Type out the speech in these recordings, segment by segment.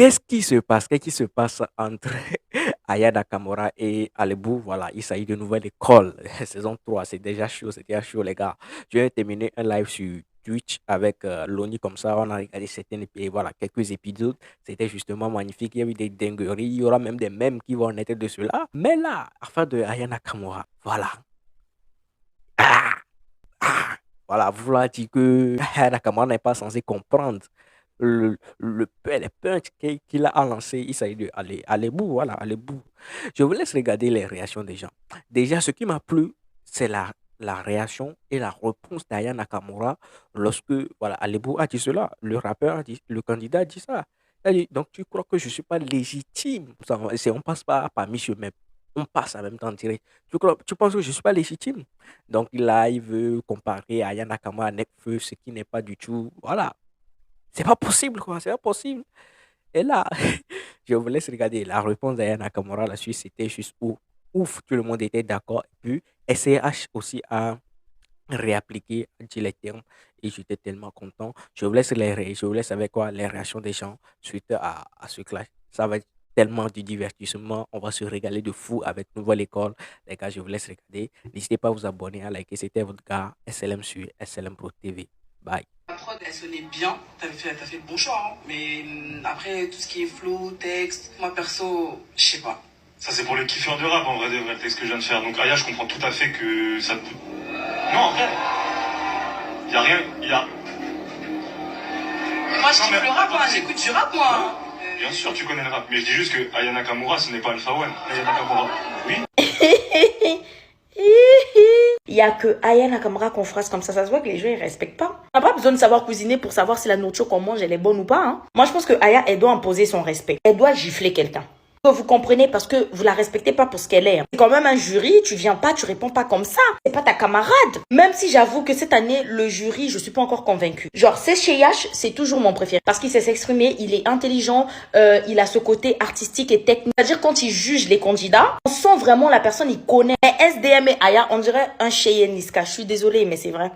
Qu'est-ce qui se passe? Qu'est-ce qui se passe entre Aya Nakamura et Alebou? Voilà, il s'agit de nouvelle école. Saison 3, c'est déjà chaud, les gars. Je viens de terminer un live sur Twitch avec Loni, comme ça, on a regardé voilà, quelques épisodes. C'était justement magnifique. Il y a eu des dingueries. Il y aura même des mèmes qui vont naître de cela. Mais là, afin de Aya Nakamura, voilà. Ah, ah, voilà, vouloir dire que Aya Nakamura n'est pas censé comprendre les punch qu'il a lancé, il s'agit de aller bout, voilà, aller bout. Je vous laisse regarder les réactions des gens. Déjà, ce qui m'a plu, c'est la réaction et la réponse d'Aya Nakamura lorsque, voilà, Alebou a dit cela, le rappeur a dit, le candidat a dit ça. Il a dit, donc tu crois que je ne suis pas légitime? On passe pas par monsieur, mais on passe en même temps direct. Tu penses que je ne suis pas légitime? Donc là, il veut comparer Aya Nakamura à Nekfeu, ce qui n'est pas du tout. Voilà, c'est pas possible, quoi. C'est pas possible. Et là, je vous laisse regarder la réponse d'Aya Nakamura. La suite, c'était juste ouf. Ouf, tout le monde était d'accord. Et puis, SCH aussi a réappliqué, a dit les termes. Et j'étais tellement content. Je vous laisse avec quoi les réactions des gens suite à ce clash. Ça va être tellement du divertissement. On va se régaler de fou avec Nouvelle École. Les gars, je vous laisse regarder. N'hésitez pas à vous abonner, à liker. C'était votre gars SLM sur SLM Pro TV. Bye. La prod, elle sonnait bien, t'as fait le bon choix, hein. Mais après, tout ce qui est flow, texte, moi perso, je sais pas. Ça, c'est pour les kiffeurs de rap, en vrai, de vrai, le texte que je viens de faire. Donc, Aya, je comprends tout à fait que ça te... Non, en vrai, y a rien, y a... Moi, je Non, kiffe mais le rap, hein. attends, J'écoute du rap, moi, hein. Bien sûr, tu connais le rap, mais je dis juste que Aya Nakamura, ce n'est pas Alpha One. Aya Nakamura, oui. Il y a que Aya Nakamura qu'on phrase comme ça se voit que les gens ils respectent pas. On n'a pas besoin de savoir cuisiner pour savoir si la nourriture qu'on mange elle est bonne ou pas, hein. Moi je pense que Aya elle doit imposer son respect. Elle doit gifler quelqu'un. Vous comprenez parce que vous la respectez pas pour ce qu'elle est, hein. C'est quand même un jury, tu viens pas, tu réponds pas comme ça. C'est pas ta camarade. Même si j'avoue que cette année, le jury, je suis pas encore convaincue. Genre, c'est chez Yash, c'est toujours mon préféré. Parce qu'il sait s'exprimer, il est intelligent, il a ce côté artistique et technique. C'est-à-dire quand il juge les candidats, on sent vraiment la personne, il connaît. Mais SDM et Aya, on dirait un Cheyenne Niska. Je suis désolée, mais c'est vrai.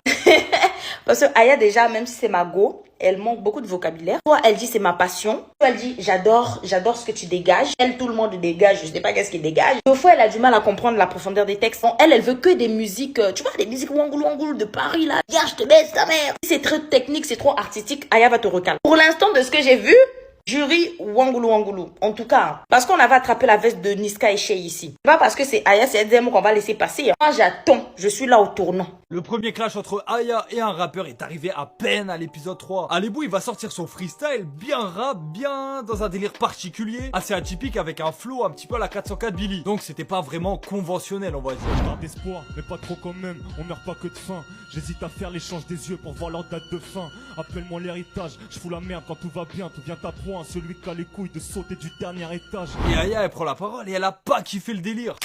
Parce que Aya déjà, même si c'est ma go, elle manque beaucoup de vocabulaire. Soit elle dit c'est ma passion. Soit elle dit j'adore ce que tu dégages. Elle, tout le monde dégage. Je sais pas qu'est-ce qu'il dégage. Deux fois, elle a du mal à comprendre la profondeur des textes. Bon, elle veut que des musiques, tu vois, des musiques wangoulou wangoulou de Paris là. Gars, je te baisse ta mère. Si c'est très technique, c'est trop artistique, Aya va te recaler. Pour l'instant, de ce que j'ai vu, jury wangoulou wangoulou. En tout cas, hein. Parce qu'on avait attrapé la veste de Niska et Shea ici. C'est pas parce que c'est Aya, c'est SDM qu'on va laisser passer, hein. Moi, j'attends. Je suis là au tournant. Le premier clash entre Aya et un rappeur est arrivé à peine à l'épisode 3. Alebou, il va sortir son freestyle bien rap, bien dans un délire particulier, assez atypique avec un flow un petit peu à la 404 Billy. Donc c'était pas vraiment conventionnel, on va dire. Garde espoir, mais pas trop quand même, on meurt pas que de faim. J'hésite à faire l'échange des yeux pour voir leur date de fin. Appelle-moi l'héritage, je fous la merde quand tout va bien, tout vient à point. Celui qui a les couilles de sauter du dernier étage. Et Aya, elle prend la parole et elle a pas kiffé le délire.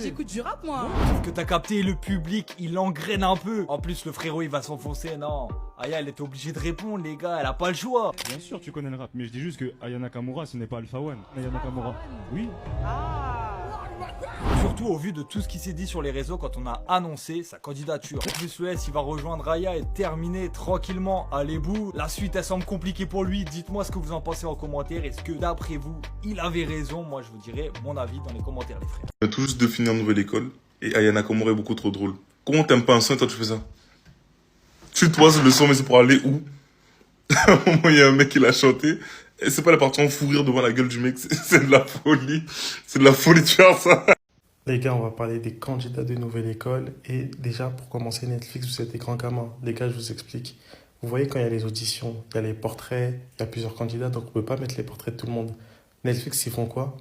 J'écoute du rap, moi. Sauf que t'as capté, le public, il engraine un peu. En plus, le frérot, il va s'enfoncer, non. Aya, elle était obligée de répondre, les gars, elle a pas le choix. Bien sûr, tu connais le rap, mais je dis juste que Aya Nakamura, ce n'est pas Alpha One. Aya Nakamura, oui. Surtout au vu de tout ce qui s'est dit sur les réseaux quand on a annoncé sa candidature. En plus, le S, il va rejoindre Aya et terminer tranquillement à l'ébout. La suite, elle semble compliquée pour lui. Dites-moi ce que vous en pensez en commentaire. Est-ce que d'après vous, il avait raison? Moi, je vous dirai mon avis dans les commentaires, les frères. On a tout juste de finir Nouvelle École et Aya Nakamura est beaucoup trop drôle. Comment t'aimes pas un son et toi tu fais ça? Tu toises le son mais c'est pour aller où? À un moment il y a un mec qui l'a chanté et c'est pas la partie en fou rire devant la gueule du mec, c'est de la folie. C'est de la folie de faire ça. Les gars, on va parler des candidats de Nouvelle École. Et déjà, pour commencer, Netflix, vous êtes des grands gamins. Les gars, je vous explique. Vous voyez, quand il y a les auditions, il y a les portraits, il y a plusieurs candidats, donc on ne peut pas mettre les portraits de tout le monde. Netflix, ils font quoi?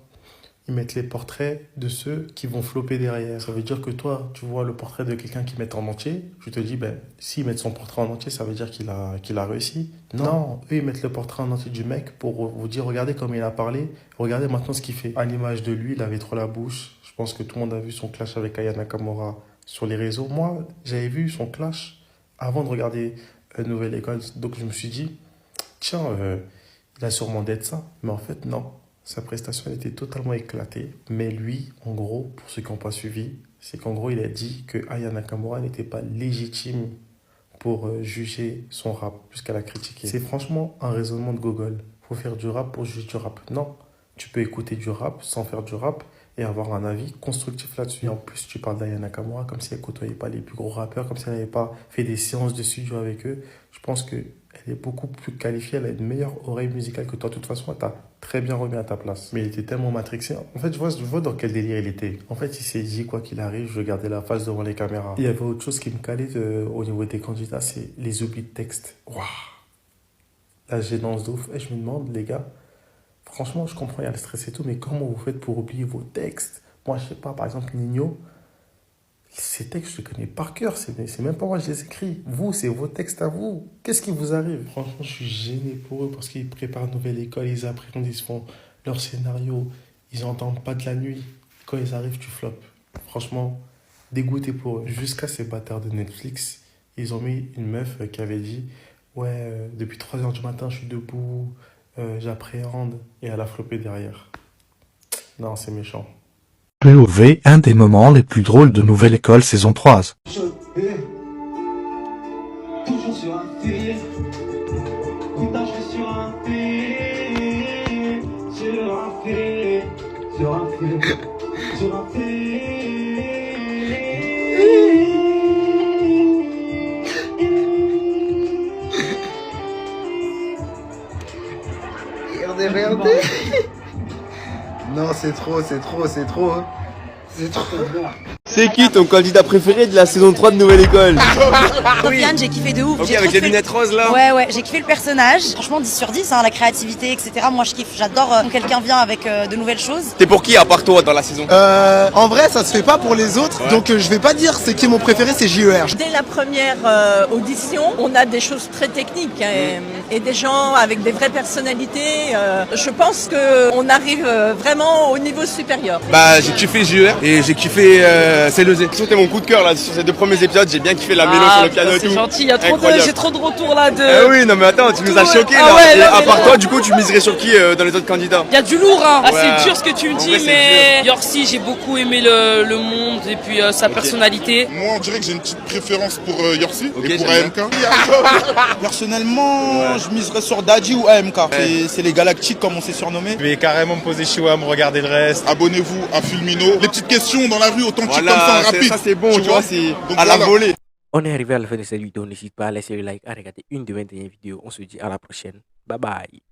Ils mettent les portraits de ceux qui vont flopper derrière. Ça veut dire que toi, tu vois le portrait de quelqu'un qui met en entier. Je te dis, ben, s'ils mettent son portrait en entier, ça veut dire qu'il a réussi. Non, eux, ils mettent le portrait en entier du mec pour vous dire, regardez comme il a parlé, regardez maintenant ce qu'il fait. À l'image de lui, il avait trop la bouche. Je pense que tout le monde a vu son clash avec Aya Nakamura sur les réseaux. Moi, j'avais vu son clash avant de regarder Nouvelle École. Donc, je me suis dit, tiens, il a sûrement d'être ça. Mais en fait, non. Sa prestation elle était totalement éclatée. Mais lui, en gros, pour ceux qui n'ont pas suivi, c'est qu'en gros, il a dit que Aya Nakamura n'était pas légitime pour juger son rap, puisqu'elle a critiqué. C'est franchement un raisonnement de gogol. faut faire du rap pour juste du rap. Non, tu peux écouter du rap sans faire du rap et avoir un avis constructif là-dessus. Et en plus, tu parles d'Aya Nakamura comme si elle côtoyait pas les plus gros rappeurs, comme si elle n'avait pas fait des séances de studio avec eux. Je pense qu'elle est beaucoup plus qualifiée, elle a une meilleure oreille musicale que toi. De toute façon, elle t'a très bien remis à ta place. Mais il était tellement matrixé. En fait, je vois dans quel délire il était. En fait, il s'est dit, quoi qu'il arrive, je vais garder la face devant les caméras. Il y avait autre chose qui me calait au niveau des candidats, c'est les oublis de texte. Waouh! La gênance de ouf. Et je me demande, les gars, franchement, je comprends, il y a le stress et tout, mais comment vous faites pour oublier vos textes? Moi, je sais pas, par exemple, Nino, ces textes, je les connais par cœur, c'est même pas moi, je les écris. Vous, c'est vos textes à vous. Qu'est-ce qui vous arrive? Franchement, je suis gêné pour eux parce qu'ils préparent une nouvelle école, ils apprennent, ils se font leur scénario, ils entendent pas de la nuit. Quand ils arrivent, tu floppes. Franchement, dégoûté pour eux. Jusqu'à ces bâtards de Netflix, ils ont mis une meuf qui avait dit ouais, depuis 3 heures du matin, je suis debout, j'appréhende, et elle a floppé derrière. Non, c'est méchant. POV, un des moments les plus drôles de Nouvelle École saison 3. Toujours sur un fil. Putain, je suis sur un fil. Sur un fil. Sur un fil. Sur un fil. Regardez. Non, c'est trop. C'est trop. C'est qui ton candidat préféré de la saison 3 de Nouvelle École? Sofiane, j'ai kiffé de ouf. Ok, avec les lunettes roses là. Ouais, j'ai kiffé le personnage. Franchement, 10 sur 10, hein, la créativité, etc. Moi, je kiffe. J'adore quand quelqu'un vient avec de nouvelles choses. T'es pour qui à part toi dans la saison? En vrai, ça se fait pas pour les autres. Ouais. Donc, je vais pas dire c'est qui mon préféré, c'est JER. Dès la première audition, on a des choses très techniques et des gens avec des vraies personnalités. Je pense qu'on arrive vraiment au niveau supérieur. Bah, j'ai kiffé JER et j'ai kiffé C'est Lezé. C'était mon coup de cœur là sur ces 2 premiers épisodes. J'ai bien kiffé la mélo sur le piano et tout. C'est gentil, j'ai trop de retours là de. Eh oui, non mais attends, tu nous as choqués là. Ouais, et à part toi, du coup, tu miserais sur qui dans les autres candidats? Il y a du lourd, hein. Ouais. C'est dur ce que tu me dis, mais Yorsi, j'ai beaucoup aimé le monde et puis sa personnalité. Moi, on dirait que j'ai une petite préférence pour Yorsi et pour bien. AMK. Personnellement, je miserais sur Dadji ou AMK. Ouais. C'est les Galactiques comme on s'est surnommé. Je vais carrément me poser Chouam, regarder le reste. Abonnez-vous à Fulmino. Les petites questions dans la rue, authentiques comme ça, rapide. Ça c'est bon, tu vois, c'est à la volée. On est arrivé à la fin de cette vidéo. N'hésite pas à laisser le like, à regarder une de mes dernières vidéos. On se dit à la prochaine. Bye bye.